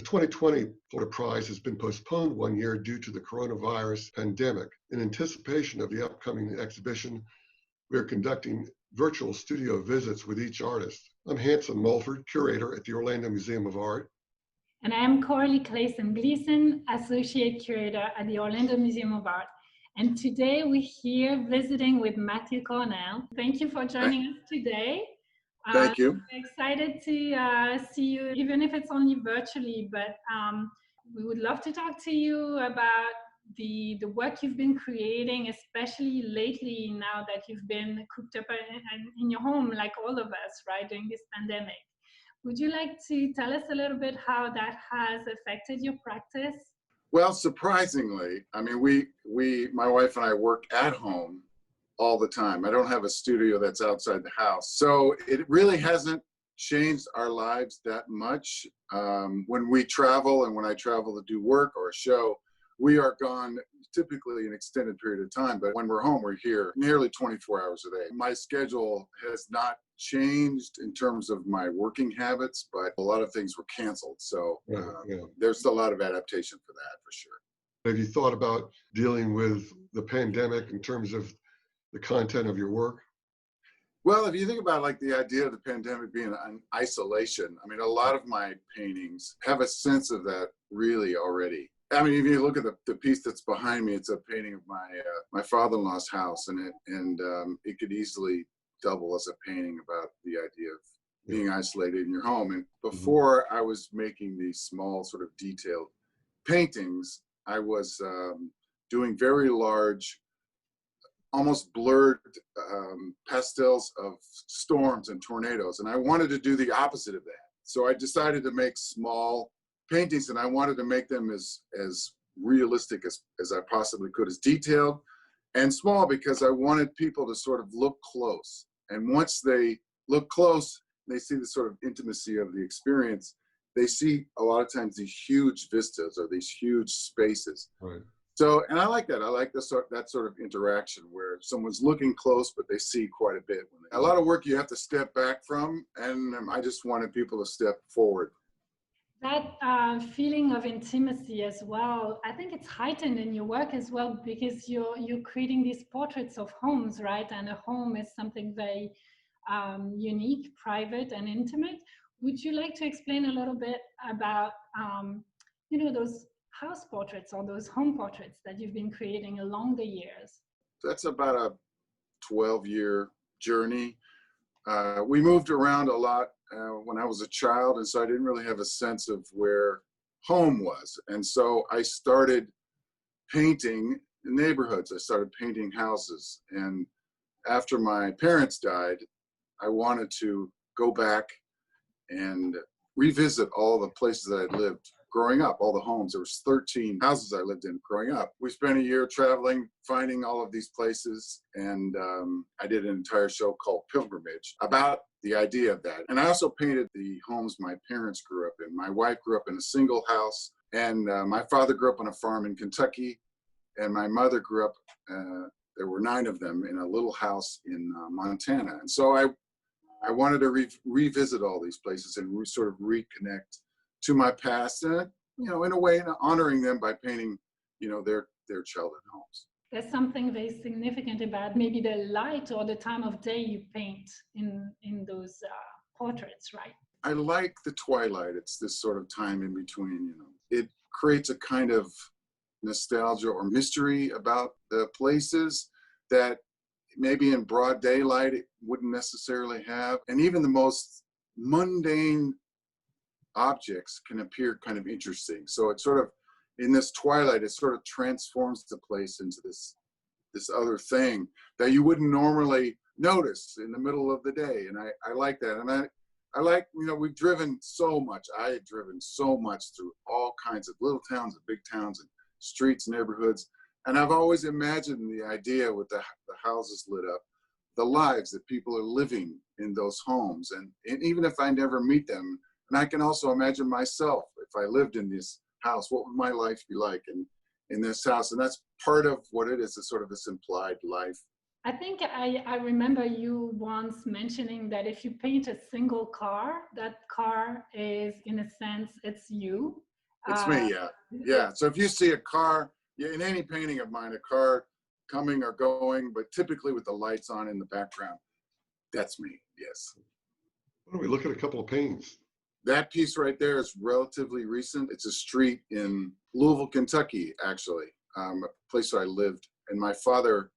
2020 Volta Prize has been postponed 1 year due to the coronavirus pandemic. In anticipation of the upcoming exhibition, we are conducting virtual studio visits with each artist. I'm Hansen Mulford, curator at the Orlando Museum of Art. And I'm Coralie Claeysen-Gleyzon, associate curator at the Orlando Museum of Art. And today we're here visiting with Matthew Cornell. Thank you for joining us today. Thank you. We're excited to see you, even if it's only virtually, but we would love to talk to you about the work you've been creating, especially lately now that you've been cooped up in your home like all of us, right, during this pandemic. Would you like to tell us a little bit how that has affected your practice? Well, surprisingly, I mean, my wife and I work at home all the time. I don't have a studio that's outside the house. So it really hasn't changed our lives that much. When we travel and when I travel to do work or a show, we are gone typically an extended period of time. But when we're home, we're here nearly 24 hours a day. My schedule has not changed in terms of my working habits, but a lot of things were canceled. So there's a lot of adaptation for that, for sure. Have you thought about dealing with the pandemic in terms of the content of your work? Well, if you think about like the idea of the pandemic being an isolation, I mean, a lot of my paintings have a sense of that really already. I mean, if you look at the piece that's behind me, it's a painting of my father-in-law's house, and it could easily double as a painting about the idea of being isolated in your home. And before I was making these small sort of detailed paintings, I was doing very large, almost blurred pastels of storms and tornadoes. And I wanted to do the opposite of that. So I decided to make small paintings, and I wanted to make them as realistic as I possibly could, as detailed and small, because I wanted people to sort of look close. And once they look close, they see the sort of intimacy of the experience. They see a lot of times these huge vistas or these huge spaces. Right. So, and I like that. I like that sort of interaction where someone's looking close, but they see quite a bit. A lot of work you have to step back from, and I just wanted people to step forward. That feeling of intimacy as well, I think it's heightened in your work as well, because you're creating these portraits of homes, right? And a home is something very unique, private, and intimate. Would you like to explain a little bit about, those house portraits or those home portraits that you've been creating along the years? That's about a 12-year journey. We moved around a lot when I was a child, and so I didn't really have a sense of where home was. And so I started painting neighborhoods. I started painting houses. And after my parents died, I wanted to go back and revisit all the places that I'd lived growing up, all the homes. There was 13 houses I lived in growing up. We spent a year traveling, finding all of these places, and I did an entire show called Pilgrimage about the idea of that. And I also painted the homes my parents grew up in. My wife grew up in a single house, and my father grew up on a farm in Kentucky, and my mother grew up, there were 9 of them, in a little house in Montana. And so I wanted to revisit all these places and sort of reconnect to my past, and in a way, honoring them by painting, their childhood homes. There's something very significant about maybe the light or the time of day you paint in those portraits, right? I like the twilight. It's this sort of time in between. It creates a kind of nostalgia or mystery about the places that maybe in broad daylight it wouldn't necessarily have, and even the most mundane objects can appear kind of interesting. So it sort of, in this twilight, it sort of transforms the place into this other thing that you wouldn't normally notice in the middle of the day. And I like that. And I like, we've driven so much. I had driven so much through all kinds of little towns and big towns and streets, neighborhoods. And I've always imagined the idea with the houses lit up, the lives that people are living in those homes. And even if I never meet them, and I can also imagine myself, if I lived in this house, what would my life be like in this house? And that's part of what it is sort of this implied life. I think I remember you once mentioning that if you paint a single car, that car is, in a sense, it's you. It's me, yeah. Yeah, so if you see a car, in any painting of mine, a car coming or going, but typically with the lights on in the background, that's me, yes. Why don't we look at a couple of paintings? That piece right there is relatively recent. It's a street in Louisville, Kentucky, actually, a place where I lived. And my father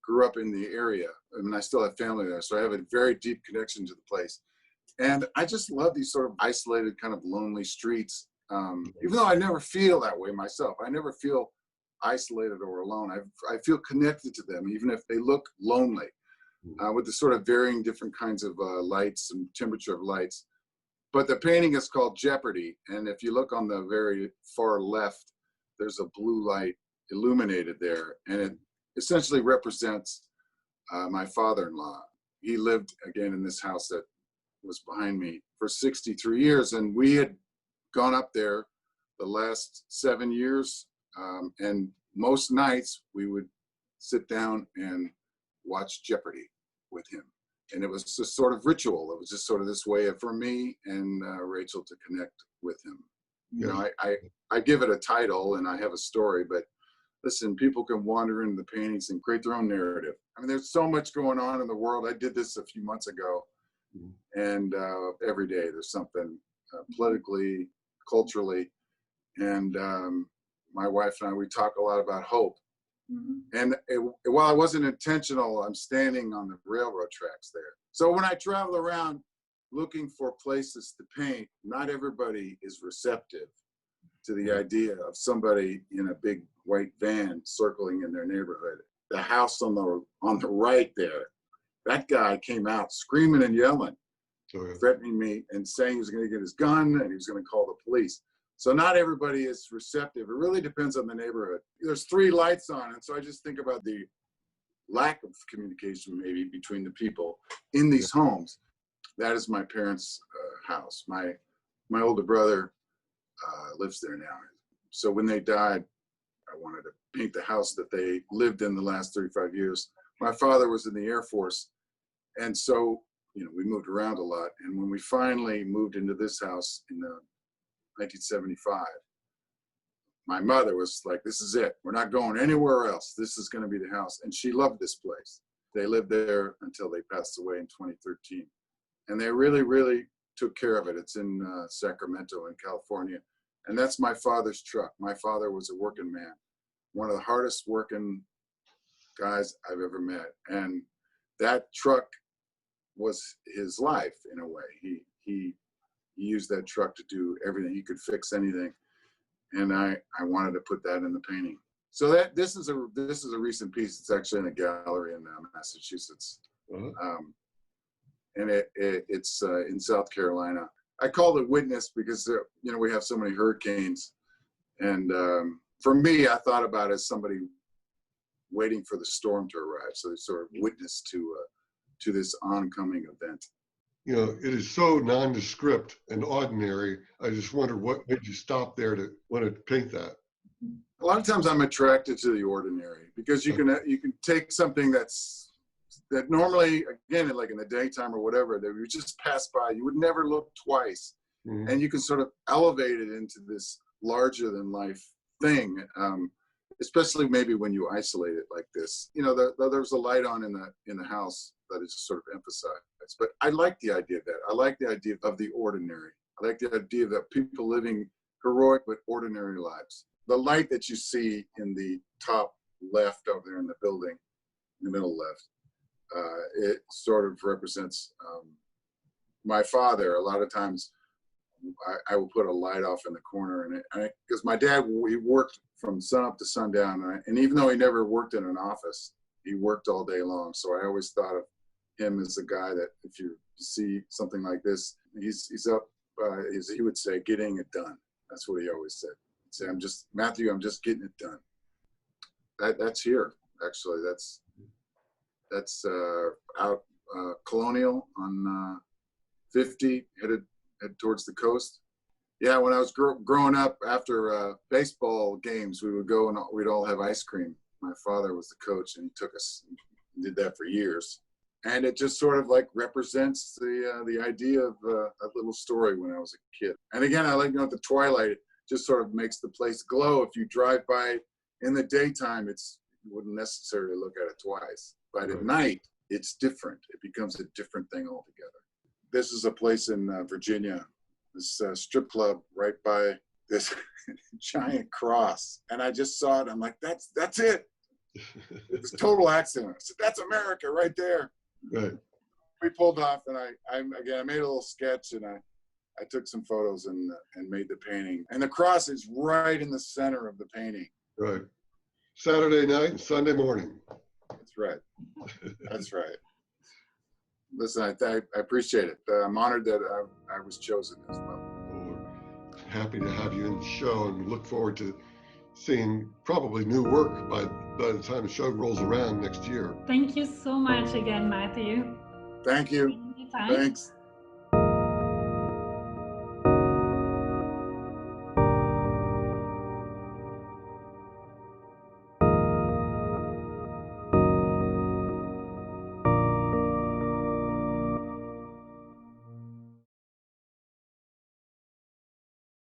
grew up in the area, and I still have family there, so I have a very deep connection to the place. And I just love these sort of isolated, kind of lonely streets, even though I never feel that way myself. I never feel isolated or alone. I feel connected to them, even if they look lonely, with the sort of varying different kinds of lights and temperature of lights. But the painting is called Jeopardy, and if you look on the very far left, there's a blue light illuminated there, and it essentially represents my father-in-law. He lived, again, in this house that was behind me for 63 years, and we had gone up there the last 7 years, and most nights we would sit down and watch Jeopardy with him. And it was just sort of ritual. It was just sort of this way for me and Rachel to connect with him. You know, I give it a title and I have a story, but listen, people can wander into the paintings and create their own narrative. I mean, there's so much going on in the world. I did this a few months ago, and every day there's something politically, culturally, and my wife and I, we talk a lot about hope. And while I wasn't intentional, I'm standing on the railroad tracks there. So when I travel around looking for places to paint, not everybody is receptive to the idea of somebody in a big white van circling in their neighborhood. The house on the right there, that guy came out screaming and yelling, threatening me and saying he was going to get his gun and he was going to call the police. So not everybody is receptive. It really depends on the neighborhood. There's 3 lights on, and so I just think about the lack of communication maybe between the people in these homes. That is my parents' house. My older brother lives there now. So when they died, I wanted to paint the house that they lived in the last 35 years. My father was in the Air Force, and so we moved around a lot. And when we finally moved into this house in 1975, my mother was like, this is it. We're not going anywhere else. This is going to be the house. And she loved this place. They lived there until they passed away in 2013. And they really, really took care of it. It's in Sacramento in California. And that's my father's truck. My father was a working man, one of the hardest working guys I've ever met. And that truck was his life in a way. He used that truck to do everything. He could fix anything. And I wanted to put that in the painting. So this is a recent piece. It's actually in a gallery in Massachusetts. And it's in South Carolina. I called it Witness because we have so many hurricanes. And for me, I thought about it as somebody waiting for the storm to arrive. So they sort of witness to this oncoming event. It is so nondescript and ordinary. I just wonder what made you stop there to want to paint that. A lot of times I'm attracted to the ordinary because you can take something that normally, again, like in the daytime or whatever, that you just pass by, you would never look twice. And you can sort of elevate it into this larger than life thing, especially maybe when you isolate it like this. There's a light on in the house that is sort of emphasized. But I like the idea of that. I like the idea of the ordinary. I like the idea that people living heroic but ordinary lives. The light that you see in the top left over there in the building, in the middle left, it sort of represents my father. A lot of times I will put a light off in the corner, and because my dad, he worked from sun up to sundown, and even though he never worked in an office, he worked all day long. So I always thought of him as a guy that if you see something like this, he's up, he would say, getting it done. That's what he always said. He'd say, Matthew, I'm just getting it done. That's here, actually. That's out Colonial on 50, headed towards the coast. Yeah, when I was growing up, after baseball games, we would go and we'd all have ice cream. My father was the coach, and he took us, and did that for years. And it just sort of like represents the idea of a little story when I was a kid. And again, I like, at the twilight, just sort of makes the place glow. If you drive by it in the daytime, you wouldn't necessarily look at it twice. But at night, it's different. It becomes a different thing altogether. This is a place in Virginia, this strip club right by this giant cross. And I just saw it. I'm like, that's it. It was a total accident. I said, that's America right there. Right. We pulled off, and I made a little sketch, and I took some photos and made the painting. And the cross is right in the center of the painting. Right. Saturday night and Sunday morning. That's right. That's right. Listen, I appreciate it. I'm honored that I was chosen as well. We're happy to have you in the show, and look forward to seeing probably new work by the time the show rolls around next year. Thank you so much again, Matthew. Thank you. Thanks.